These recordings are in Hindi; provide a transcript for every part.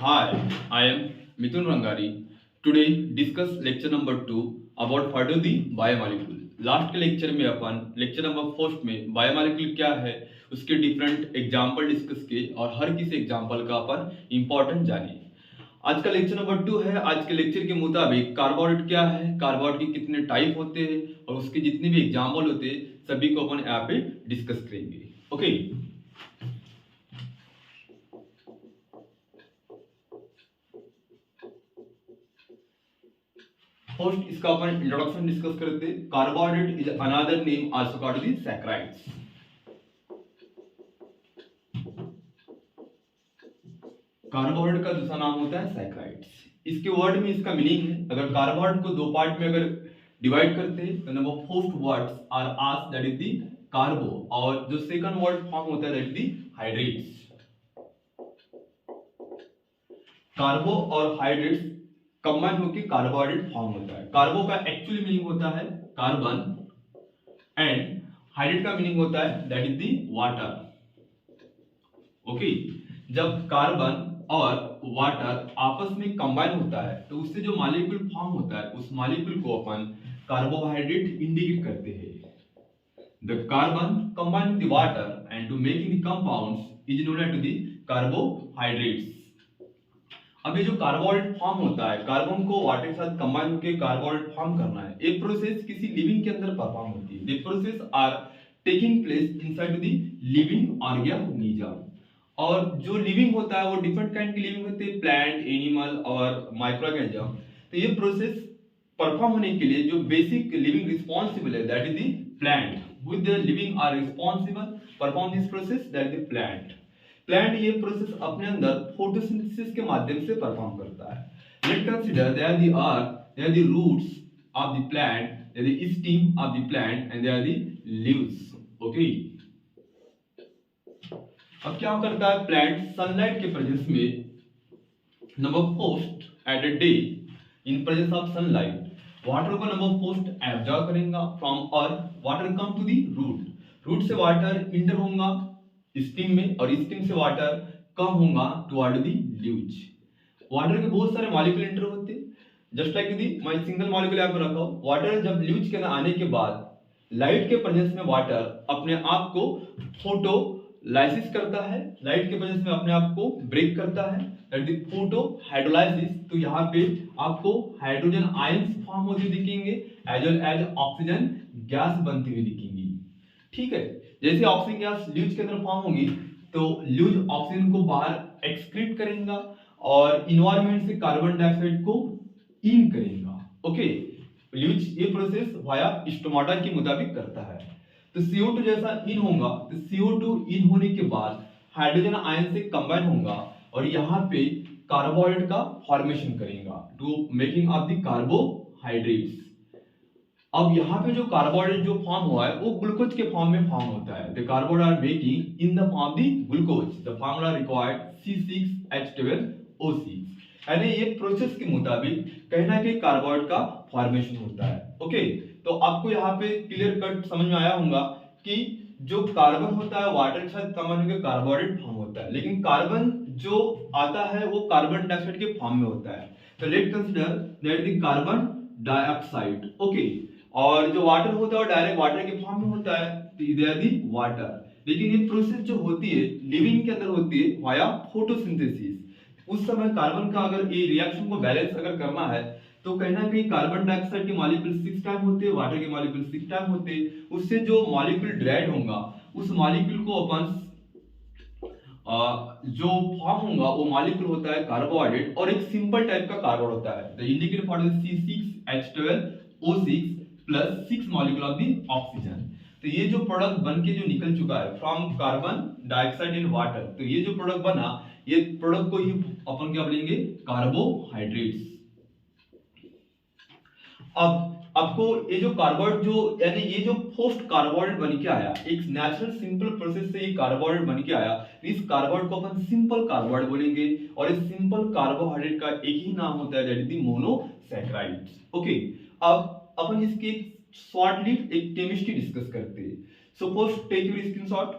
Hi, I am Mithun Rangari. Today discuss lecture number 2 about what is the biomolecule. Last के लेक्चर में अपन लेक्चर नंबर फर्स्ट में बायोमोलिक्यूल क्या है उसके डिफरेंट एग्जांपल डिस्कस किए और हर किसी एग्जांपल का अपन इंपॉर्टेंट जाने। आज का लेक्चर नंबर 2 है। आज के लेक्चर के मुताबिक कार्बोहाइड्रेट क्या है, कार्बोहाइड्रेट के कितने टाइप होते हैं और उसके जितने भी एग्जाम्पल होते हैं सभी को अपन यहाँ पे डिस्कस करेंगे। ओके, फर्स्ट इसका अपन इंट्रोडक्शन डिस्कस करते हैं। Carbohydrate is another name also called the saccharides. Carbohydrate का दूसरा नाम होता है सैकराइड्स। इसके वर्ड में इसका मीनिंग है, अगर कार्बोहाइड्रेट को दो पार्ट में अगर डिवाइड करते हैं तो number first words are as that is the carbo और जो सेकंड वर्ड फॉर्म होता है that is the hydrates. Carbo और हाइड्रेट्स कंबाइन होकर कार्बोहाइड्रेट फॉर्म होता है। कार्बो का एक्चुअली मीनिंग होता है कार्बन एंड हाइड्रेट का मीनिंग होता है that is the water. Okay, जब कार्बन और वाटर आपस में कंबाइन होता है तो उससे जो मॉलिक्यूल फॉर्म होता है उस मॉलिक्यूल को अपन कार्बोहाइड्रेट इंडिकेट करते हैं। The carbon combine with the water and to making the compounds is known as the carbohydrates. अब ये जो कार्बोहाइड्रेट फॉर्म होता है, कार्बन को वाटर के साथ कंबाइन होकर कार्बोहाइड्रेट फॉर्म करना है, एक प्रोसेस किसी लिविंग के अंदर परफॉर्म होती है। The process are taking place inside the living organism. और जो लिविंग होता है वो डिफरेंट काइंड की लिविंग होती है, प्लांट, एनिमल और माइक्रोऑर्गेनिज्म। तो ये प्रोसेस परफॉर्म होने के लिए जो बेसिक लिविंग रिस्पांसिबल है that is the plant. With the living are responsible perform this process that is the plant. Plant ये प्रोसेस अपने अंदर फोटोसिंथेसिस के माध्यम से परफॉर्म करता है। Let consider they are the earth, they are the roots of the plant, they are the stem of the plant and they are the leaves. Okay, अब क्या करता है प्लांट सनलाइट के प्रेजेंस में number first at a day in presence of sunlight water को नंबर फर्स्ट एब्जॉर्ब करेगा from earth. Water come to the root, root से वाटर इंटर होगा स्टीम में और स्टीम से वाटर कम होगा टुवर्ड द लीव्स। वाटर के बहुत सारे मॉलिक्यूल इंटर होते हैं, जस्ट लाइक दी मैं सिंगल मॉलिक्यूल यहाँ पे रखा हूँ। वाटर जब लीव्स के अंदर आने के बाद लाइट के प्रेजेंस में वाटर अपने आप को फोटोलाइसिस करता है, लाइट के प्रेजेंस में अपने आप को ब्रेक करता है दैट इज फोटो हाइड्रोलाइसिस। तो यहाँ पे आपको हाइड्रोजन आयंस फॉर्म होते दिखेंगे as well as oxygen gas बनती हुई दिखेंगी। ठीक है, जैसे ऑक्सीजन गैस लीव्स के अंदर फॉर्म होगी तो लीव्स ऑक्सीजन को बाहर एक्सक्रीट करेगा और इन्वायरमेंट से कार्बन डाइऑक्साइड को इन करेगा। ओके, लीव्स ये प्रोसेस वाया स्टोमाटा के मुताबिक करता है। तो CO2 जैसा इन होगा तो CO2 इन होने के बाद हाइड्रोजन आयन से कंबाइन होगा और यहाँ पे कार्बोहाइड्रेट का फॉर्मेशन करेगा to making of the carbohydrates. अब यहाँ पे जो कार्बोहाइड्रेट जो फॉर्म हुआ है वो ग्लूकोज के फॉर्म में फॉर्म होता है। The carbohydrate are making in the form the glucose. The formula required C6H12O6। यानी ये प्रोसेस के मुताबिक कहीं ना कहीं कार्बोहाइड्रेट का फॉर्मेशन होता है। ओके, तो आपको यहाँ पे क्लियर कट समझ में आया होगा कि जो कार्बन होता है वाटर के साथ कंबाइन होकर कार्बोहाइड्रेट फॉर्म होता है, लेकिन कार्बन जो आता है वो कार्बन डाइऑक्साइड के फॉर्म में होता है। तो late consider that the carbon dioxide. Okay, और जो वाटर होता है वो डायरेक्ट वाटर के फॉर्म में होता है, दे आर दी वाटर। लेकिन ये प्रोसेस जो होती है लिविंग के अंदर होती है वाया फोटोसिंथेसिस। उस समय कार्बन का अगर ये रिएक्शन को बैलेंस अगर करना है तो कहीं ना कहीं कार्बन डाइऑक्साइड के मॉलिक्यूल 6 टाइम होते हैं, वाटर के मॉलिक्यूल 6 टाइम होते हैं। उससे जो मॉलिक्यूल डिराइव होगा उस मॉलिक्यूल को अपन जो फॉर्म होगा वो मॉलिक्यूल होता है कार्बोहाइड्रेट और एक सिंपल टाइप का कार्बन होता है। The indicator for C6H12O6 plus 6 molecule of the oxygen. तो ये जो प्रोडक्ट बन के जो निकल चुका है from carbon dioxide and water, तो ये जो प्रोडक्ट बना ये प्रोडक्ट को ही अपन क्या बोलेंगे कार्बोहाइड्रेट्स। अब आपको ये जो कार्बोहाइड्रेट जो यानी ये जो फर्स्ट कार्बोहाइड्रेट बन के आया एक नेचुरल सिंपल प्रोसेस से ये कार्बोहाइड्रेट बन के आया, इस कार्बोहाइड्रेट को अपन सिंपल कार्बोहाइड्रेट बोलेंगे और इस सिंपल कार्बोहाइड्रेट का एक ही नाम होता है that is the monosaccharides. Okay, अब अपन इसकी शॉर्टली एक केमिस्ट्री डिस्कस करते हैं। So first take your screenshot.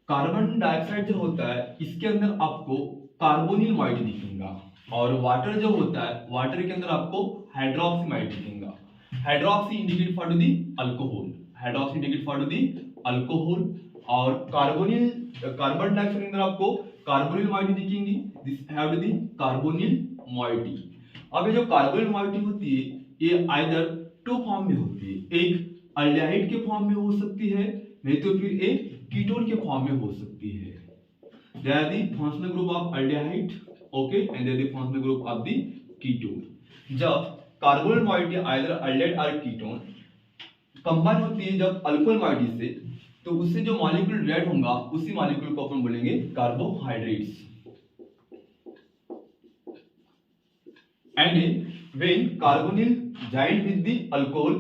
Carbon dioxide जो होता है इसके अंदर आपको कार्बोनिल मॉइटी दिखेगा, और वाटर जो होता है वाटर के अंदर आपको हाइड्रोक्सी मॉइटी दिखेगा। Hydroxy indicate for the alcohol, hydroxy indicate for the alcohol, और कार्बोनिल कार्बन डाइऑक्साइड के अंदर आपको कार्बोनिल मॉइटी दिखेंगी, this have the carbonyl moiety. अब ये जो कार्बोनिल मॉइटी होती है ये आइदर टू फॉर्म में होती है, एक अल्डिहाइड के फॉर्म में हो सकती है, नहीं तो फिर एक कीटोन के फॉर्म में हो सकती है। They are the functional group of aldehyde, okay, and they are the functional group of the ketone. जब कार्बोनिल मॉइटी आइदर अल्डिहाइड और कीटोन कंबाइन होती है जब अल्कोहल मॉइटी से, तो उससे जो मॉलिक्यूल रिएक्ट होगा उसी मॉलिक्यूल को अपन बोलेंगे carbohydrates. And when carbonyl joined with the alcohol,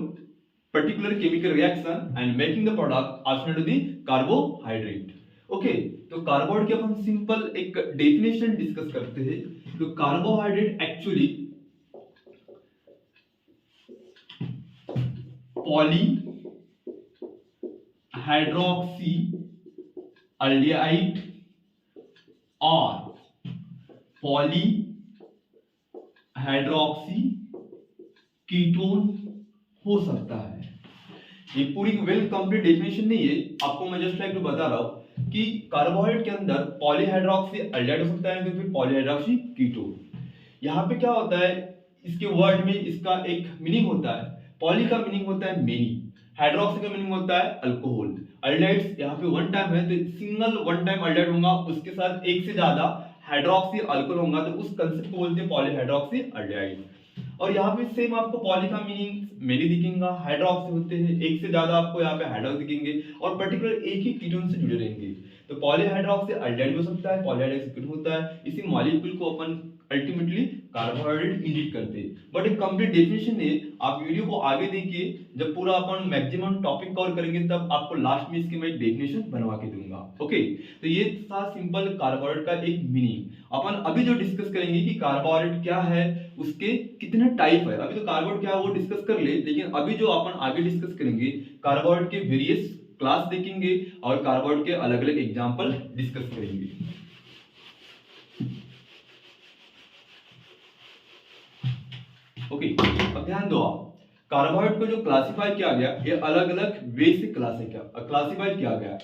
particular chemical reaction and making the product also to the carbohydrate. Okay, तो कार्बोहाइड्रेट की अपन सिंपल एक डेफिनेशन डिस्कस करते हैं। तो carbohydrate actually poly hydroxy aldehyde और पॉली हाइड्रोक्सी कीटोन हो सकता है। ये पूरी वेल कंप्लीट डेफिनेशन नहीं है, आपको मैं जस्ट लाइक टू बता रहा हूं कि कार्बोहाइड्रेट के अंदर पॉलीहाइड्रोक्सी अल्डिहाइड हो सकता है, तो फिर पॉलीहाइड्रोक्सी कीटोन। यहाँ पे क्या होता है, इसके वर्ड में इसका एक मीनिंग होता है। पॉली का मीनिंग होता है मेनी, हाइड्रोक्सी का मीनिंग होता है अल्कोहल। अल्डिहाइड्स यहाँ पे वन टाइम है तो सिंगल वन टाइम अल्डिहाइड होगा, उसके साथ एक से ज्यादा हाइड्रोक्सी अल्कोहल होगा, तो उस कंसेप्ट को बोलते हैं पॉलीहाइड्रोक्सी अल्डिहाइड। और यहाँ पे सेम आपको पॉली का मीनिंग मेनी दिखेगा, हाइड्रोक्सी होते हैं एक से ज्यादा, आपको यहाँ पे हाइड्रोक्स दिखेंगे और पर्टिकुलर एक ही कीटोन से जुड़े रहेंगे। तो पॉलीहाइड्रोक्सी अल्डिहाइड हो सकता है, पॉलीहाइड्रोक्सी कीटोन होता है। इसी मॉलिक्यूल को अपन अल्टीमेटली कार्बोहाइड्रेट इंडिकेट करते हैं, बट एक कंप्लीट डेफिनेशन है। आप वीडियो को आगे देखिए, जब पूरा अपन मैक्सिमम टॉपिक कवर करेंगे तब आपको लास्ट में इसकी मैं एक डेफिनेशन बनवा के दूंगा। ओके, तो ये था सिंपल कार्बोहाइड्रेट का एक मीनिंग। अपन अभी जो डिस्कस करेंगे कि कार्बोहाइड्रेट क्या है, उसके कितने टाइप है। अभी तो कार्बोहाइड्रेट क्या है वो डिस्कस कर ले, लेकिन अभी जो अपन आगे डिस्कस करेंगे कार्बोहाइड्रेट के वेरियस क्लास देखेंगे और कार्बोहाइड्रेट के अलग अलग एग्जांपल डिस्कस करेंगे। ओके, अब ध्यान दो आप, कार्बोहाइड्रेट को जो क्लासिफाई किया गया ये अलग अलग वे से क्लासिफाई किया गया।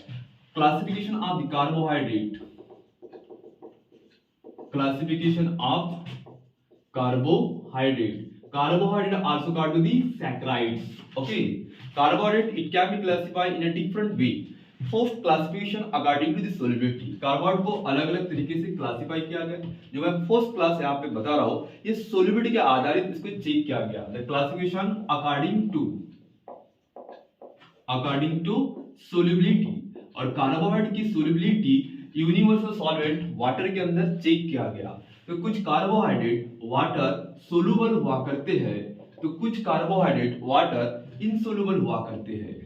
Classification of the carbohydrate, classification of carbohydrate. Carbohydrate also called to the saccharides. Okay, carbohydrate it can be classified in a different way. First classification according to the solubility. Carbohydrate को अलग अलग तरीके से क्लासिफाई किया गया। जो मैं फर्स्ट क्लास यहाँ पे बता रहा हूँ, ये सोलिबिलिटी के आधारित इसको चेक किया गया। The classification according to solubility, और कार्बोहाइड्रेट की सोलिबिलिटी यूनिवर्सल सॉल्वेंट वाटर के अंदर चेक किया गया। तो कुछ कार्बोहाइड्रेट वाटर सोलुबल हुआ करते हैं, तो कुछ कार्बोहाइड्रेट वाटर इनसोलुबल हुआ करते हैं।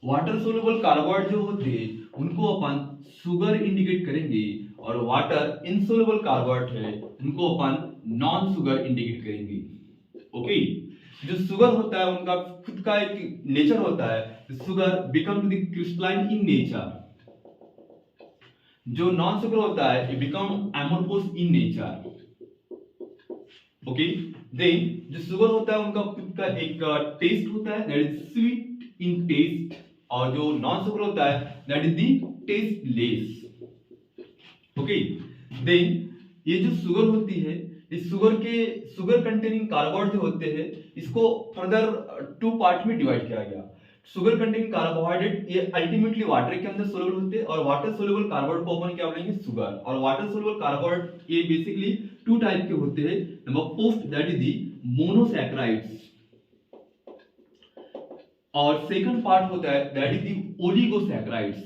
वाटर सोलुबल कार्बोहाइड्रेट जो होते हैं उनको अपन शुगर इंडिकेट करेंगे, और वाटर इनसोलुबल कार्बोहाइड्रेट है उनको अपन नॉन शुगर इंडिकेट करेंगे। ओके, जो शुगर होता है उनका खुद का एक नेचर होता है, sugar become the crystalline in nature. जो नॉन शुगर होता है it become amorphous in nature. Okay, then जो शुगर होता है उनका खुद का एक टेस्ट होता है, that is sweet in taste, और जो नॉन शुगर होता है that is the tasteless. Okay, then ये जो शुगर होती है, इस शुगर कंटेनिंग कार्बोहाइड्रेट जो होते हैं इसको फर्दर टू पार्ट में डिवाइड किया गया। शुगर कंटेनिंग कार्बोहाइड्रेट ये अल्टीमेटली वाटर के अंदर सोलुबल होते हैं, और वाटर सोलुबल कार्बोहाइड्रेट को अपन क्या बोलेंगे, शुगर। और वाटर सोलुबल कार्बोहाइड्रेट ये बेसिकली टू टाइप के होते हैं। Number first that is the monosaccharides, और सेकंड पार्ट होता है that is the oligosaccharides.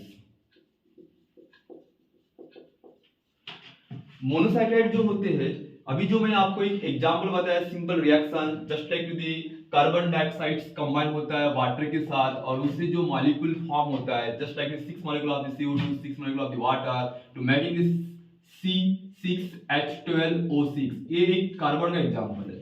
Monosaccharide जो होते हैं, अभी जो मैंने आपको एक एग्जांपल बताया, simple reaction just like to the carbon dioxide combine होता है वाटर के साथ, और उससे जो मॉलिक्यूल फॉर्म होता है just like 6 molecule of the CO2, 6 molecule of the water to making this C6H12O6। ये एक कार्बन का एग्जांपल है।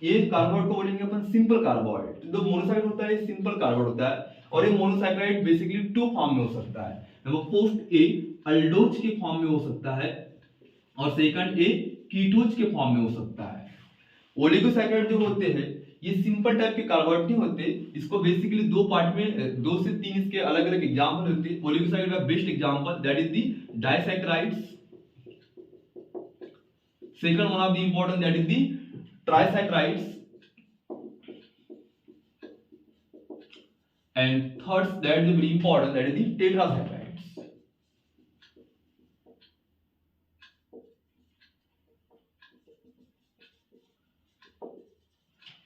ये कार्बोहाइड्रेट को बोलेंगे अपन सिंपल कार्बोहाइड्रेट। जो मोनोसाइड होता है सिंपल कार्बोहाइड्रेट होता है, और ये मोनोसैकेराइड बेसिकली टू फॉर्म में हो सकता है। नंबर फर्स्ट ए अल्डोज के फॉर्म में हो सकता है और सेकंड ए कीटोज के फॉर्म में हो सकता है। ओलिगोसैकेराइड जो होते हैं ये सिंपल टाइप के कार्बोहाइड्रेट नहीं होते, इसको बेसिकली दो पार्ट में 2 से 3 इसके अलग अलग एग्जांपल होते हैं। ओलिगोसैकेराइड का best example that is the disaccharides, second one of the important that is the trisaccharides, and third that is very important that is the tetrasaccharides.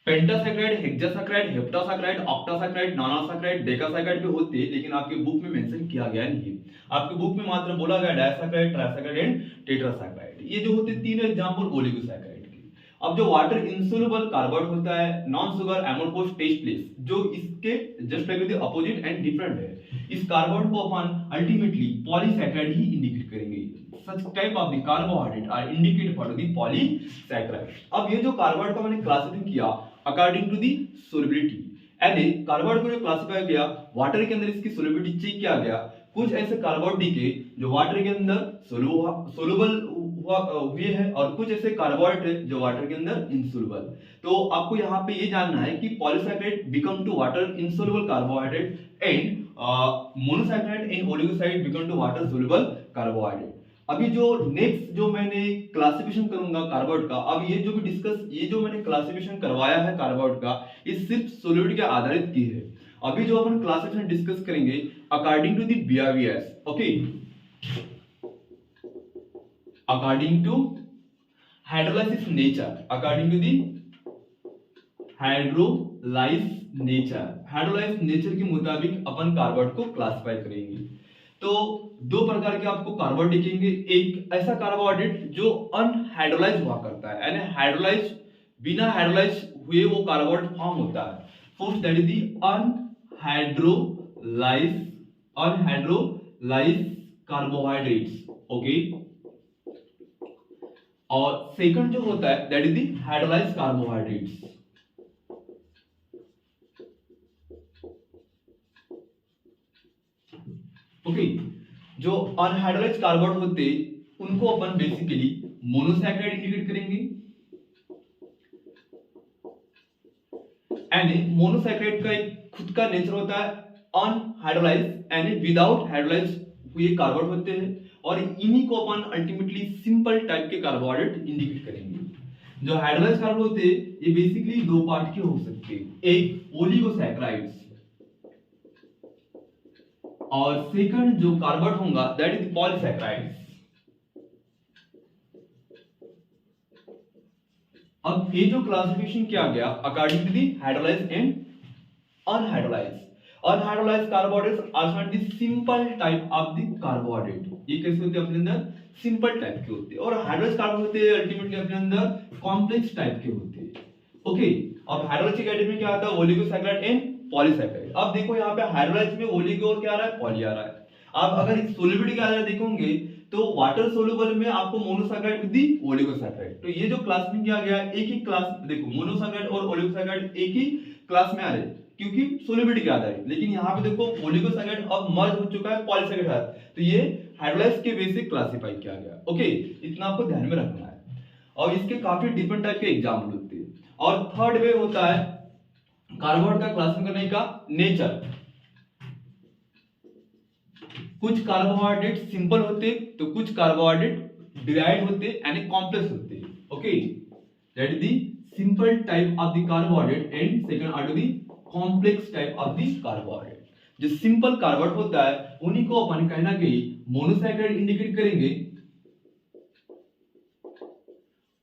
पेंटासैकेराइड, हेक्सासैकेराइड, हेप्टासैकेराइड, ऑक्टासैकेराइड, नानासैकेराइड, डेकासैकेराइड भी होते हैं, लेकिन आपके बुक में मेंशन किया गया नहीं है। आपके बुक में मात्र बोला गया डाइसैकेराइड, ट्राइसैकेराइड एंड टेट्रासैकेराइड। ये जो होते तीनों एग्जांपल ओलिगोसैकेराइड के। अब जो वाटर इनसोल्युबल कार्बोहाइड्रेट होता है, नॉन शुगर एमोर्फोस टेस्ट प्लेस, जो इसके just like the opposite and different है। इस कार्बोहाइड्रेट को अपन अल्टीमेटली पॉलीसैकेराइड ही इंडिकेट करेंगे। Such type of the carbohydrate are indicated for the polysaccharide. अब ये जो कार्बोहाइड्रेट का मैंने क्लासिफाई किया अकॉर्डिंग टू दी सोल्युबिलिटी, यानी कार्बोहाइड्रेट को जो क्लासिफाई किया वाटर के अंदर इसकी सोल्युबिलिटी चेक किया गया। कुछ ऐसे कार्बोहाइड्रेट के जो वाटर के अंदर सोलुबल हुए हैं और कुछ ऐसे कार्बोहाइड्रेट जो वाटर के अंदर इनसोलुबल। तो आपको यहाँ पे ये जानना है कि polysaccharide become to water insoluble carbohydrate and monosaccharide and oligosaccharide become to water soluble carbohydrate. अभी जो नेक्स्ट जो मैंने क्लासिफिकेशन करूंगा कार्बोहाइड्रेट का, अब ये जो भी ये जो मैंने क्लासिफिकेशन करवाया है कार्बोहाइड्रेट का, ये सिर्फ सोलिड के आधारित की है। अभी जो अपन क्लासिफिकेशन डिस्कस करेंगे according to the BRVS, okay, according to hydrolysis nature, according to the hydrolyse nature के मुताबिक अपन कार्बोहाइड्रेट को क्लासिफाई करेंगे। तो दो प्रकार के आपको कार्बोहाइड्रेट दिखेंगे। एक ऐसा कार्बोहाइड्रेट जो अनहाइड्रोलाइज हुआ करता है, यानी हाइड्रोलाइज बिना हाइड्रोलाइज हुए वो कार्बोहाइड्रेट फॉर्म होता है। First that is the unhydrolyse carbohydrates, okay, और सेकंड जो होता है that is the hydrolyse carbohydrates. Okay, जो अनहाइड्रोलाइज कार्बोहाइड्रेट होते हैं उनको अपन बेसिकली मोनोसैकेराइड इंडिकेट करेंगे। यानी मोनोसैकेराइड का एक खुद का नेचर होता है अनहाइड्रोलाइज, यानी विदाउट हाइड्रोलाइज हुए कार्बोहाइड्रेट होते हैं, और इन्हीं को अपन अल्टीमेटली सिंपल टाइप के कार्बोहाइड्रेट इंडिकेट करेंगे। जो हाइड्रोलाइज कार्बोहाइड्रेट होते हैं ये बेसिकली दो पार्ट के हो सकते हैं, एक ओलिगोसैकेराइड्स और सेकंड जो कार्बोहाइड्रेट होगा दैट इज पॉलीसैकेराइड्स। अब ये जो क्लासिफिकेशन किया गया according to the hydrolyse and unhydrolyse. Unhydrolyse carbohydrates are the simple type of the carbohydrate. ये कैसे होते हैं अपने अंदर सिंपल टाइप के होते हैं, और हाइड्रोलाइज कार्बोहाइड्रेट होते हैं अल्टीमेटली अपने अंदर कॉम्प्लेक्स टाइप के होते हैं। ओके, अब हाइड्रोलाइज की कैटेगरी में क्या आता है, ओलिगोसैकेराइड एंड पॉलीसैकेराइड। अब देखो यहाँ पे हाइड्रोलाइज में ओलिगो और क्या आ रहा है, पॉली आ रहा है। अब अगर इस सोल्युबिलिटी के आधार देखोगे तो वाटर सोल्युबल में आपको मोनोसैकेराइड विद दी ओलिगोसैकेराइड। तो ये जो क्लास में किया गया एक ही क्लास, देखो मोनोसैकेराइड और ओलिगोसैकेराइड एक ही क्लास में आ रहे क्योंकि सोल्युबिलिटी के आधार। लेकिन यहाँ पे देखो ओलिगोसैकेराइड अब मर्ज हो चुका है पॉलीसैकेराइड के साथ, तो ये हाइड्रोलाइज के बेस से क्लासिफाई किया गया। ओके, इतना आपको ध्यान में रखना है। और इसके काफी डिफरेंट टाइप के एग्जाम्पल होते हैं। और थर्ड वे होता है कार्बोहाइड्रेट का क्लासिफाई करने का नेचर। कुछ कार्बोहाइड्रेट सिंपल होते तो कुछ कार्बोहाइड्रेट डिराइव्ड होते यानी कॉम्प्लेक्स होते। Okay, that is the simple type of the carbohydrate and second are to the complex type of the carbohydrate. जो सिंपल कार्बोहाइड्रेट होता है उन्हीं को अपन कहना कि मोनोसैकेराइड इंडिकेट करेंगे,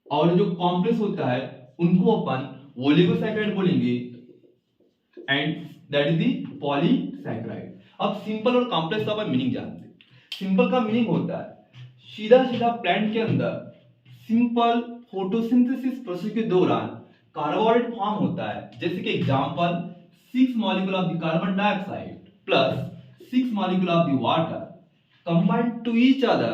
और जो कॉम्प्लेक्स होता है उनको अपन ओलिगोसैकेराइड बोलेंगे, and that is the polysaccharide. अब सिंपल और कॉम्प्लेक्स का अपन मीनिंग जानते हैं। सिंपल का मीनिंग होता है सीधा सीधा प्लांट के अंदर सिंपल फोटोसिंथेसिस प्रोसेस के दौरान कार्बोहाइड्रेट फॉर्म होता है। जैसे कि example 6 molecule of the carbon dioxide plus 6 molecule of the water combined to each other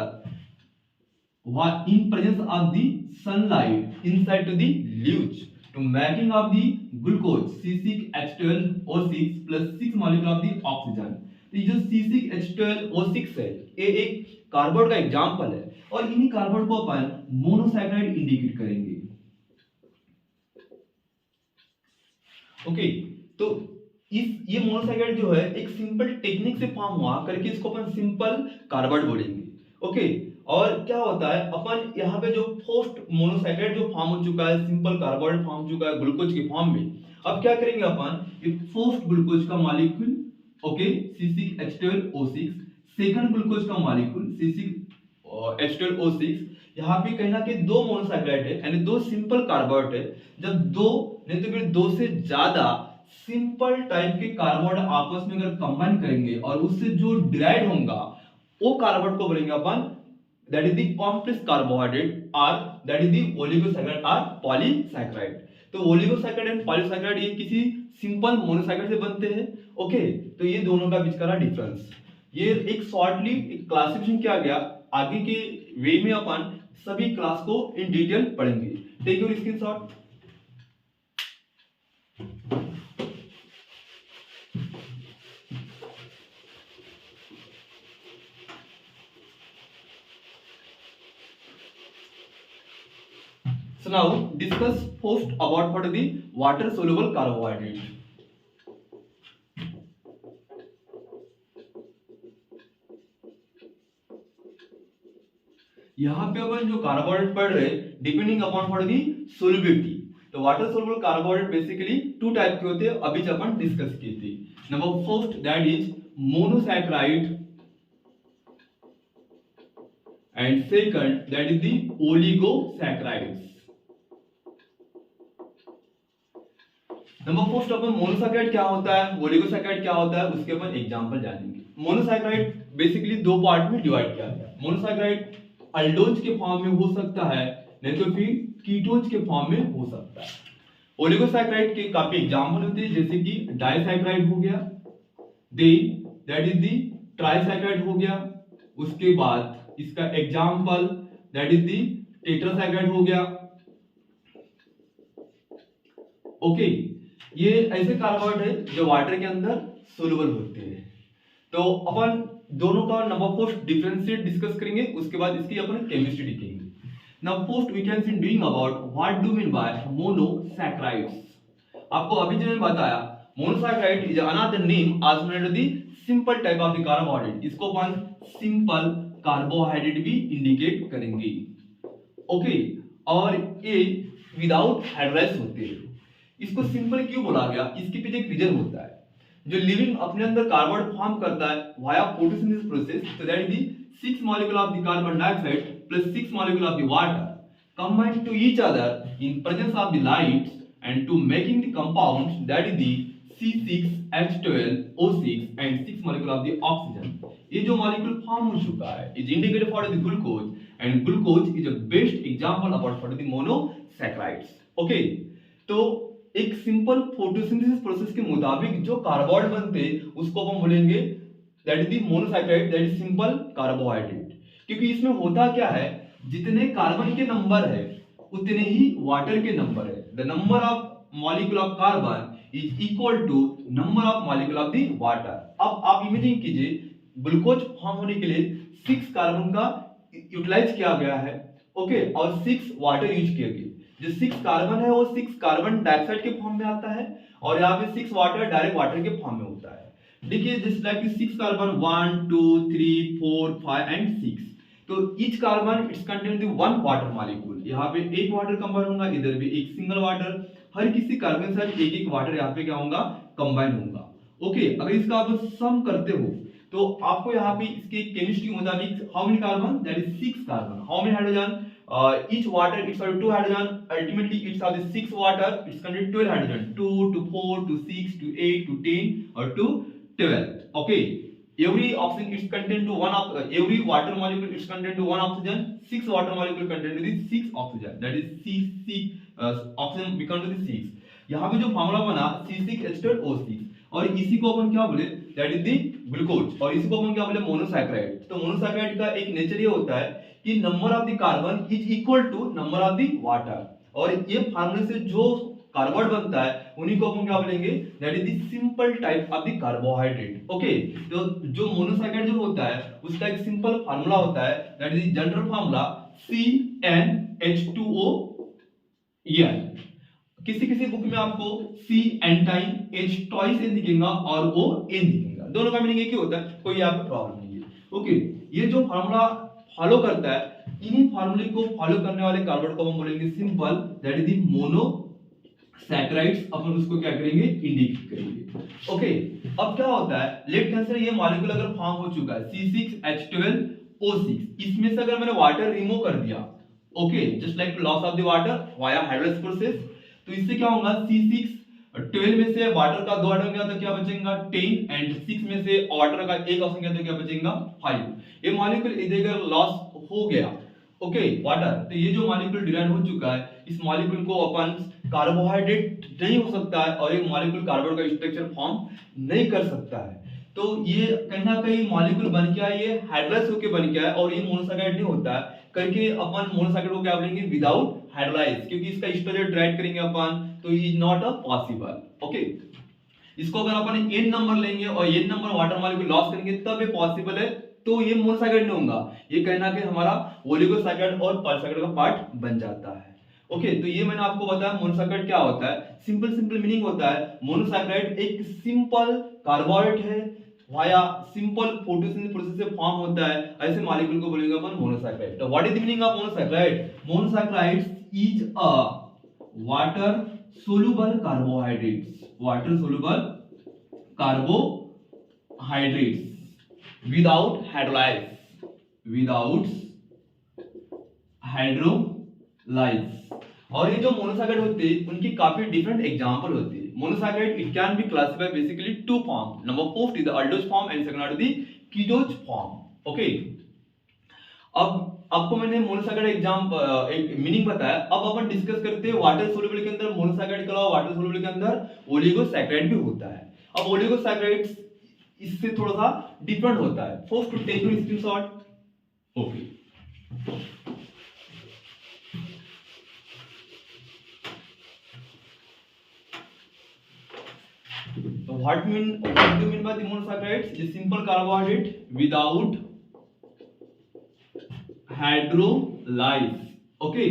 in presence of the sunlight inside to the leaves to making of the glucose C6H12O6 plus 6 molecule of the oxygen। तो ये जो C6H12O6 है ये एक कार्बन का एग्जांपल है और इन्हीं कार्बन को अपन मोनोसैकेराइड इंडिकेट करेंगे। ओके तो ये मोनोसैकेराइड जो है एक सिंपल टेक्निक से फॉर्म हुआ करके इसको अपन सिंपल कार्बाइड बोलेंगे। ओके और क्या होता है अपन यहाँ पे जो फर्स्ट मोनोसैकेराइड जो फॉर्म हो चुका है सिंपल कार्बाइड फॉर्म हो चुका है ग्लूकोज के फॉर्म में। अब क्या करेंगे अपन ये फर्स्ट ग्लूकोज का molecule okay C6H12O6 second glucose का मॉलिक्यूल C6H12O6 यहाँ पे कहीं ना कहीं दो मोनोसैकेराइड है यानी दो सिंपल कार्बाइड है। जब दो नहीं तो फिर दो से ज्यादा सिंपल टाइप के कार्बाइड आपस में अगर कंबाइन करेंगे और उससे जो डिराइव होगा वो कार्बाइड को बोलेंगे अपन that is the complex carbohydrate or that is the oligosaccharide or polysaccharide। तो ओलिगोसैकेराइड एंड पॉलीसैकेराइड ये किसी सिंपल मोनोसैकेराइड से बनते हैं। ओके तो ये दोनों का बीच का डिफरेंस ये एक शॉर्टली एक क्लासिफिकेशन किया गया। आगे के वे में अपन सभी क्लास को इन डिटेल पढ़ेंगे। Take your screenshot. So now discuss first about what is the water soluble carbohydrate। यहाँ पे अपन जो कार्बोहाइड्रेट पढ़ रहे depending upon what is the solubility. तो water soluble carbohydrate basically two type के होते हैं अभी जो अपन डिस्कस किए थे। Number first that is monosaccharide and second that is the oligosaccharides. Number first अपन मोनोसैकेराइड क्या होता है ओलिगोसैकेराइड क्या होता है उसके अपन एग्जांपल जानेंगे। मोनोसैकेराइड बेसिकली दो पार्ट में डिवाइड किया गया। मोनोसैकेराइड अल्डोज के फॉर्म में हो सकता है नहीं तो फिर कीटोज के फॉर्म में हो सकता है। ओलिगोसैकेराइड के काफी एग्जांपल होते हैं जैसे कि डाइसैकेराइड हो गया देन दैट इज द ट्राइसैकेराइड हो गया उसके बाद इसका एग्जांपल दैट इज द टेट्रासैकेराइड हो गया। ओके ये ऐसे कार्बोहाइड्रेट है जो वाटर के अंदर सोलुबल होते हैं। तो अपन दोनों का नंबर फर्स्ट डिफरेंशिएट डिस्कस करेंगे उसके बाद इसकी अपन केमिस्ट्री लिखेंगे। Now first we can see doing about what do mean by monosaccharides. आपको अभी जो मैंने बताया monosaccharide is another name as known the simple type of the carbohydrate. इसको अपन सिंपल कार्बोहाइड्रेट भी इंडिकेट करेंगे। ओके और ये विदाउट हाइड्रेस होते हैं। इसको सिंपल क्यों बोला गया इसके पीछे एक रीजन होता है। जो लिविंग अपने अंदर कार्बन फॉर्म करता है वाया फोटोसिंथेसिस प्रोसेस तो that is the 6 molecule of the carbon dioxide plus 6 molecule of the water combined to each other in presence of the light and to making the compounds that is the C6H12O6 and 6 molecule of the oxygen। ये जो मॉलिक्यूल फॉर्म हो चुका है is indicated for the glucose and glucose is a best example about for the monosaccharides। Okay तो एक सिंपल फोटोसिंथेसिस प्रोसेस के मुताबिक जो कार्बोहाइड्रेट बनते हैं उसको हम बोलेंगे that is the monosaccharide that is simple carbohydrate. क्योंकि इसमें होता क्या है जितने कार्बन के नंबर है उतने ही वाटर के नंबर है। The number of molecule of carbon is equal to number of molecule of the water. अब आप इमेजिन कीजिए ग्लूकोज फॉर्म होने के लिए 6 कार्बन का यूटिलाइज किया गया है ओके और 6 वाटर यूज किए गए। जो 6 कार्बन है वो 6 कार्बन डाइऑक्साइड के फॉर्म में आता है और यहाँ पे 6 वाटर डायरेक्ट वाटर के फॉर्म में होता है। देखिए जस्ट लाइक 6 कार्बन 1 2 3 4 5 एंड 6 तो each carbon it's contain the one water molecule. यहाँ पे एक वाटर कंबाइन होगा इधर भी एक सिंगल वाटर। हर किसी कार्बन के साथ एक एक वाटर यहाँ पे क्या होगा कंबाइन होगा। ओके अगर इसका आप सम करते हो तो आपको यहाँ पे इसके केमिस्ट्री के मुताबिक how many carbon that is 6 carbon how many hydrogen each water it's got 2 hydrogen ultimately it's have the 6 water it's contain 12 hydrogen 2 to 4 to 6 to 8 to 10 or to 12। okay every oxygen is contained to one of every water molecule is contained to one oxygen 6 water molecule contained to the 6 oxygen that is C6 oxygen become to the 6। यहाँ पे जो फार्मूला बना C6H12O6 और इसी को अपन क्या बोले दैट इज द ग्लूकोज और इसी को अपन क्या बोले मोनोसैकेराइड। तो मोनोसैकेराइड का एक नेचर ये होता है कि number of the carbon is equal to number of the water और ये फार्मूले से जो कार्बोहाइड्रेट बनता है उन्हीं को अपन क्या बोलेंगे, that is the simple type of the carbohydrate. Okay, तो जो मोनोसैकेराइड जो होता है उसका एक सिंपल फार्मूला होता है, that is the general formula CnH2O। किसी किसी बुक में आपको C एंटाइन H ट्वाइस एन दिखेगा और O एन दिखेगा, दोनों का मीनिंग एक ही होता है, कोई यहाँ पे प्रॉब्लम नहीं है। ओके, ये जो फार्मूला फॉलो करता है, इन्हीं फार्मूले को फॉलो करने वाले कार्बोहाइड्रेट को हम बोलेंगे simple, that is the monosaccharides. अपन उसको क्या करेंगे, इंडिकेट करेंगे। ओके, अब क्या होता है, लेट कंसीडर ये मॉलिक्यूल अगर फॉर्म हो चुका है C6H12O6, इसमें से अगर मैंने वाटर रिमूव कर दिया, okay, just like loss of the water via hydrolysis process, तो इससे क्या होगा, C6 12 में से वाटर का 2 आइटम गया तो क्या बचेगा 10, एंड 6 में से वाटर का 1 ऑप्शन गया तो क्या बचेगा 5। ये मॉलिक्यूल इधर लॉस हो गया, ओके, वाटर, तो ये जो मॉलिक्यूल डिराइव हो चुका है, इस मॉलिक्यूल को अपन कार्बोहाइड्रेट नहीं हो सकता है और ये मॉलिक्यूल कार्बोहाइड्रेट का स्ट्रक्चर फॉर्म नहीं कर सकता है। तो ये कहीं ना कहीं मॉलिक्यूल बन गया, ये हाइड्रोलाइज होके बन गया है और ये मोनोसैकेराइड नहीं होता है करके अपन मोनोसैकेराइड को क्या बोलेंगे, विदाउट हाइड्रोलाइज, क्योंकि इसका स्ट्रक्चर डिराइव करेंगे अपन तो is not a possible. Okay, इसको अगर अपन n नंबर लेंगे और n number water molecule loss करेंगे तब ये पॉसिबल है, तो ये मोनोसैकेराइड नहीं होगा, ये कहना कि हमारा ओलिगोसैकेराइड और पॉलीसैकेराइड का पार्ट बन जाता है। ओके, तो ये मैंने आपको बताया मोनोसैकेराइड क्या होता है। सिंपल मीनिंग होता है, मोनोसैकेराइड एक सिंपल कार्बोहाइड्रेट है, वाया सिंपल फोटोसिंथेसिस प्रोसेस से फॉर्म होता है, ऐसे मॉलिक्यूल को बोलेंगे अपन मोनोसैकेराइड। तो what is the meaning of monosaccharide? Monosaccharides is a water soluble carbohydrates, water soluble carbohydrates without hydrolyze। और ये जो मोनोसैकेराइड होते हैं उनकी काफी डिफरेंट एग्जांपल होते हैं। Monosaccharide it can be classified basically two form, number first is the aldose form and second is the ketose form. Okay, अब आपको मैंने मोनोसैकेराइड एक मीनिंग बताया, अब अपन डिस्कस करते हैं वाटर सोल्यूबल के अंदर मोनोसैकेराइड के अलावा वाटर सोल्यूबल के अंदर ओलिगोसैकेराइड भी होता है। अब ओलिगोसैकेराइड्स इससे थोड़ा सा डिफरेंट होता है। First to take your screenshot. Okay, so what do you mean by the monosaccharides? A simple carbohydrate without hydrolyse. Okay,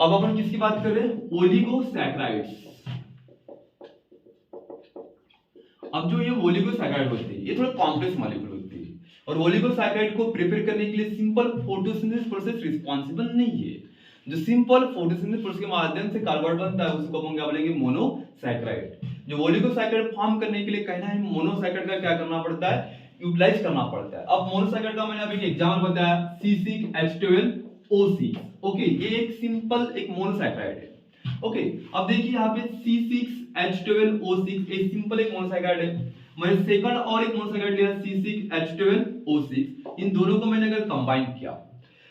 अब अपन किसकी बात कर रहे हैं, ओलिगोसैकेराइड्स। अब जो ये ओलिगोसैकेराइड होते हैं ये थोड़ा कॉम्प्लेक्स मॉलिक्यूल होते हैं और ओलिगोसैकेराइड को प्रिपेयर करने के लिए सिंपल फोटोसिंथेसिस प्रोसेस रिस्पांसिबल नहीं है। जो सिंपल फोटोसिंथेसिस प्रोसेस के माध्यम से कार्बोहाइड्रेट बनता है उसको हम क्या बोलेंगे, मोनोसैकेराइड। जो ओलिगोसैकेराइड फॉर्म करने के लिए कहना है मोनोसैकेराइड का क्या करना पड़ता है, यूटिलाइज करना पड़ता है। अब मोनोसैकेराइड का मैंने अभी एक एग्जांपल बताया C6H12O6। ओके, ये एक सिंपल एक मोनोसैकेराइड है। ओके, अब देखिए यहाँ पे C6H12O6 एक सिंपल एक मोनोसैकेराइड है। मैंने सेकंड और एक मोनोसैकेराइड लिया C6H12O6, इन दोनों को मैंने अगर कंबाइन किया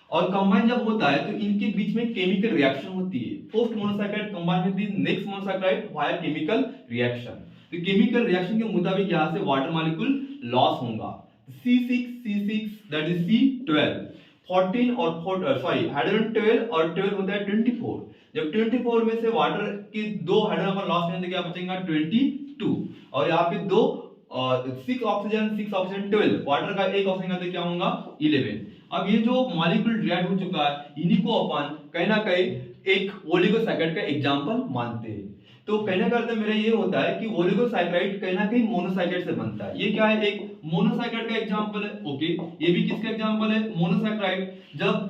और कंबाइन जब होता है तो इनके बीच में केमिकल रिएक्शन होती है। First monosaccharide combine with the next monosaccharide via chemical reaction. तो केमिकल रिएक्शन के मुताबिक यहां से वाटर मॉलिक्यूल लॉस होगा। C6 दैट इज C12 14 और सॉरी हाइड्रोजन 12 और 12 होता है 24। जब 24 में से वाटर के 2 हाइड्रोजन लॉस करने से क्या बचेगा 22 और यहाँ पे 2 6 ऑक्सीजन 12, वाटर का एक ऑक्सीजन का क्या होगा 11। अब ये जो मॉलिक्यूल रिएक्ट हो चुका है इन्हीं को अपन कहीं ना कहीं एक ओलिगोसैकेराइड का एग्जांपल मानते हैं। तो कहने का अर्थ मेरा ये होता है कि ओलिगोसैकेराइड कहीं ना कहीं मोनोसैकेराइड से बनता है। ये क्या है, एक मोनोसैकेराइड का एग्जांपल है। ओके, ये भी किसका एग्जांपल है, मोनोसैकेराइड। जब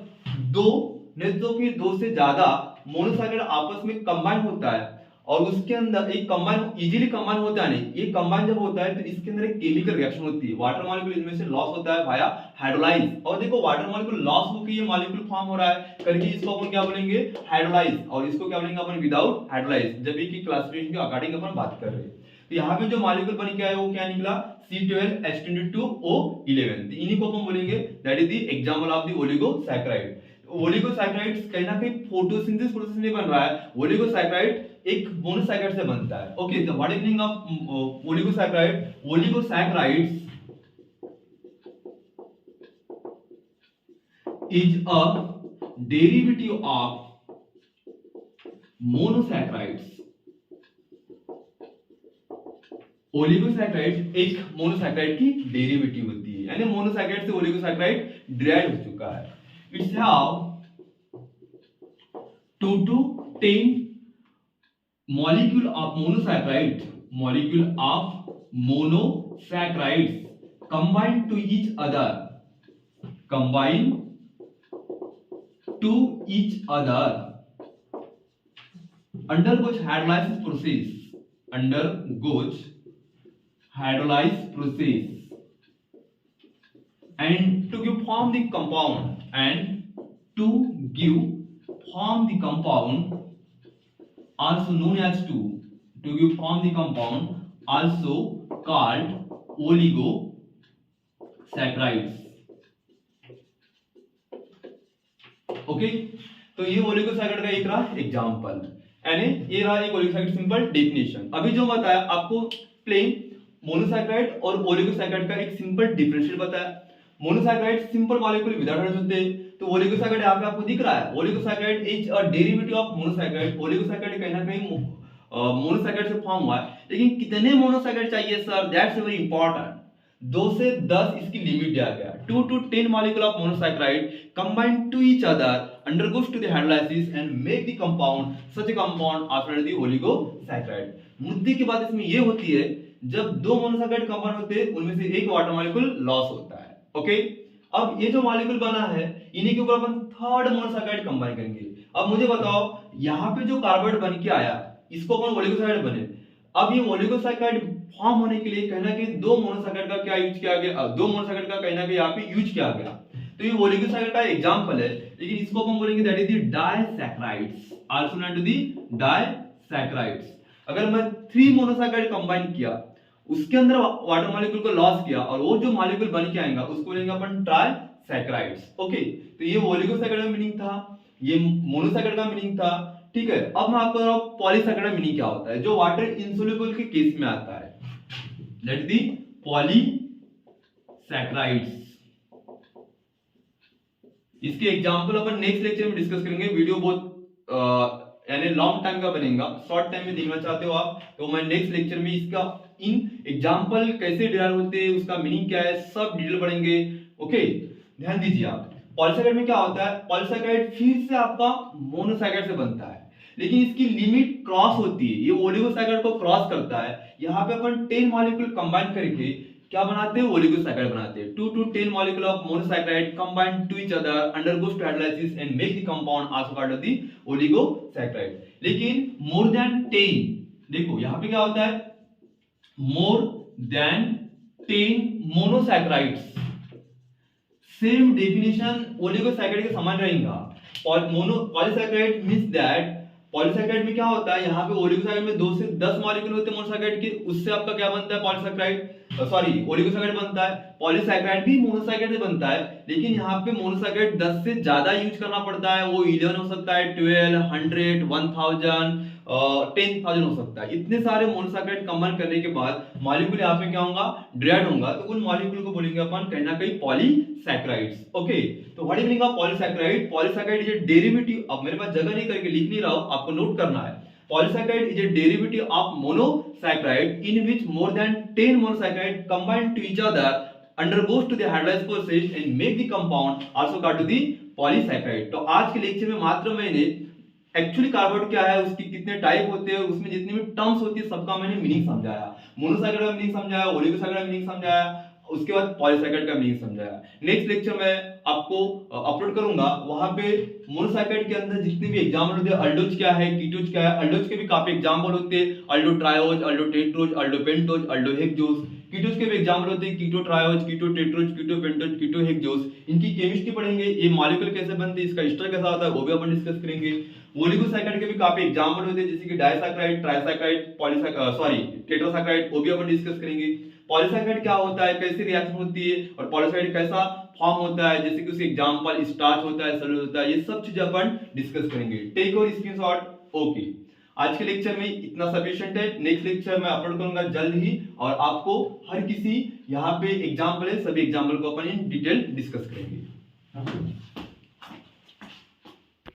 दो नहीं तो फिर दो से ज्यादा मोनोसैकेराइड आपस में कंबाइन होता है और उसके अंदर एक कंबाइन इजीली कंबाइन होता है नहीं, ये कंबाइन जब होता है तो इसके अंदर एक केमिकल रिएक्शन होती है, वाटर मॉलिक्यूल इनमें से लॉस होता है वाया हाइड्रोलाइज। और देखो वाटर मॉलिक्यूल लॉस होकर ये मॉलिक्यूल फॉर्म हो रहा है करके इसको अपन क्या बोलेंगे हाइड्रोलाइज, और इसको क्या बोलेंगे अपन विदाउट हाइड्रोलाइज, जब की क्लासिफिकेशन के अकॉर्डिंग अपन बात कर रहे हैं। तो यहाँ पे जो मॉलिक्यूल बन के आया वो क्या निकला C12H22O11, इन्हीं को अपन बोलेंगे that is the example of the oligosaccharide. Oligosaccharides कहीं ना कहीं फोटोसिंथेसिस प्रोसेस नहीं बन रहा है, ओलिगोसैकेराइड एक मोनोसैकेराइड से बनता है। Okay, the what is meaning of oligosaccharide? Oligosaccharides is a derivative of monosaccharides. Oligosaccharide एक मोनोसैकेराइड की डेरिवेटिव होती है, यानी मोनोसैकेराइड से ओलिगोसैकेराइड डिराइव हो चुका है। It's have 2 to 10 molecule of monosaccharides combined to each other undergoes hydrolysis process and to give form the compound also known as also called oligosaccharides। Okay, तो ये ओलिगोसैकेराइड का एक रहा एग्जांपल, यानी ये रहा एक ओलिगोसैकेराइड सिंपल डेफिनेशन। अभी जो बताया आपको प्लेन मोनोसैकेराइड और ओलिगोसैकेराइड का एक सिंपल डिफरेंशिएट बताया। Monosaccharide simple molecule without hydrogen होते हैं, तो ओलिगोसैकेराइड यहाँ पे आपको दिख रहा है, oligosaccharide is a derivative of monosaccharide. Oligosaccharide कहीं ना कहीं मोनोसैकेराइड से फॉर्म हुआ है, लेकिन कितने मोनोसैकेराइड चाहिए सर, दैट्स वेरी इंपॉर्टेंट। 2 से 10 इसकी लिमिट दिया गया। 2 to 10 molecule of monosaccharide combine to each other undergoes to the hydrolysis and make the compound, such a compound are the oligosaccharide। मुद्दे की बात इसमें ये होती है, जब 2 मोनोसैकेराइड कंपाउंड होते हैं उनमें से एक वाटर मॉलिक्यूल लॉस होता है। ओके, अब ये जो मॉलिक्यूल बना है इन्हीं के ऊपर अपन थर्ड मोनोसैकेराइड कंबाइन करेंगे। अब मुझे बताओ यहाँ पे जो कार्बोहाइड्रेट बन के आया इसको अपन ओलिगोसैकेराइड बने। अब ये ओलिगोसैकेराइड फॉर्म होने के लिए कहीं ना कहीं 2 मोनोसैकेराइड का क्या यूज किया गया, 2 मोनोसैकेराइड का कहीं ना कहीं यहाँ पे यूज किया गया। तो ये ओलिगोसैकेराइड का एग्जांपल है, लेकिन इसको हम बोलेंगे that is the disaccharides, also known to the disaccharides. अगर मैं 3 मोनोसैकेराइड कंबाइन किया, उसके अंदर वाटर मॉलिक्यूल को लॉस किया और वो जो मॉलिक्यूल बन के आएगा उसको बोलेंगे अपन ट्राइसैकेराइड्स। ओके, तो ये ओलिगोसैकेराइड का मीनिंग था, ये मोनोसैकेराइड का मीनिंग था। ठीक है, अब मैं आपको बताऊं पॉलीसैकेराइड मीनिंग क्या होता है, जो वाटर इनसोल्युबल के केस में आता है, दैट दी पॉलीसैकेराइड्स। इसके एग्जांपल अपन नेक्स्ट लेक्चर में डिस्कस करेंगे। वीडियो बहुत यानी लॉन्ग टाइम का बनेगा, शॉर्ट टाइम में देखना चाहते हो आप तो मैं नेक्स्ट लेक्चर में इसका इन एग्जांपल कैसे डिराइव होते हैं, उसका मीनिंग क्या है, सब डिटेल पढ़ेंगे। ओके, ध्यान दीजिए आप। पॉलीसैकेराइड में क्या होता है, पॉलीसैकेराइड फिर से आपका मोनोसैकेराइड से बनता है, लेकिन इसकी लिमिट क्रॉस होती है, ये ओलिगोसैकेराइड को क्रॉस करता है। यहाँ पे अपन 10 मॉलिक्यूल कंबाइन करके क्या बनाते हैं, ओलिगोसैकेराइड बनाते हैं। 2 to 10 molecule of monosaccharide combine to each other undergoes to hydrolysis and make the compound also called the oligosaccharide। लेकिन more than 10, देखो यहाँ पे क्या होता है, more than 10 monosaccharides, same definition oligosaccharide के समान रहेगा। पॉलीसैकेराइड मींस दैट पॉलीसैकेराइड में क्या होता है, यहाँ पे ओलिगोसैकेराइड में 2 से 10 मॉलिक्यूल होते हैं मोनोसैकेराइड के, उससे आपका क्या बनता है, पॉलीसैकेराइड सॉरी ओलिगोसैकेराइड बनता है। पॉलीसैकेराइड भी मोनोसैकेराइड से बनता है, लेकिन यहाँ पे मोनोसैकेराइड 10 से ज्यादा यूज करना पड़ता है, वो 11 हो सकता है, 12, 100, 1000, 10,000 हो सकता है। इतने सारे मोनोसैकेराइड कंबाइन करने के बाद मॉलिक्यूल यहाँ पे क्या होगा, डिराइव होगा, तो उन मॉलिक्यूल को बोलेंगे अपन कहीं ना कहीं पॉलीसैकेराइड्स। ओके, तो what is meaning of polysaccharide, polysaccharide is a derivative, अब मेरे पास जगह नहीं करके लिख नहीं रहा हूं, आपको नोट करना है। Polysaccharide is a derivative of monosaccharide in which more than 10 monosaccharide combine to each other undergoes to the hydrolysis process and make the compound also called the polysaccharide। तो आज के लेक्चर में मात्र मैंने एक्चुअली कार्बोहाइड्रेट क्या है, उसकी कितने टाइप होते हैं, उसमें जितनी भी टर्म्स होती है सबका मैंने मीनिंग समझाया। मोनोसैकेराइड का मीनिंग समझाया, ओलिगोसैकेराइड का मीनिंग समझाया, उसके बाद पॉलीसैकेराइड का मीनिंग समझाया। नेक्स्ट लेक्चर में आपको अपलोड करूंगा, वहां पे मोनोसैकेराइड के अंदर जितने भी एग्जाम्पल होते हैं, अल्डोज क्या है, कीटोज क्या है, अल्डोज के भी काफी एग्जाम्पल होते हैं, aldo triose, aldo tetrose, aldo pentose, aldo hexose. Ketose के भी एग्जाम्पल होते हैं, keto triose, keto tetrose, keto pentose, keto hexose. इनकी केमिस्ट्री पढ़ेंगे, ये मॉलिक्यूल कैसे बनते हैं, इसका स्ट्रक्चर कैसा होता है, वो भी अपन डिस्कस करेंगे। ओलिगोसैकेराइड के भी काफी एग्जाम्पल होते हैं, जैसे कि डाइसैकेराइड, ट्राइसैकेराइड, टेट्रासैकेराइड, वो भी अपन डिस्कस करेंगे। पॉलीसैकेराइड क्या होता है, कैसी रिएक्शन होती है, और पॉलीसैकेराइड कैसा फॉर्म होता है, जैसे कि उसके एग्जांपल स्टार्च होता है, सेलुलोज होता है, ये सब चीजें अपन डिस्कस करेंगे। टेक और स्क्रीनशॉट। ओके, आज के लेक्चर में इतना सफिशिएंट है। नेक्स्ट लेक्चर मैं अपलोड करूंगा जल्द ही, और आपको हर किसी यहाँ पे एग्जांपल है, सभी एग्जांपल को अपन इन डिटेल डिस्कस करेंगे।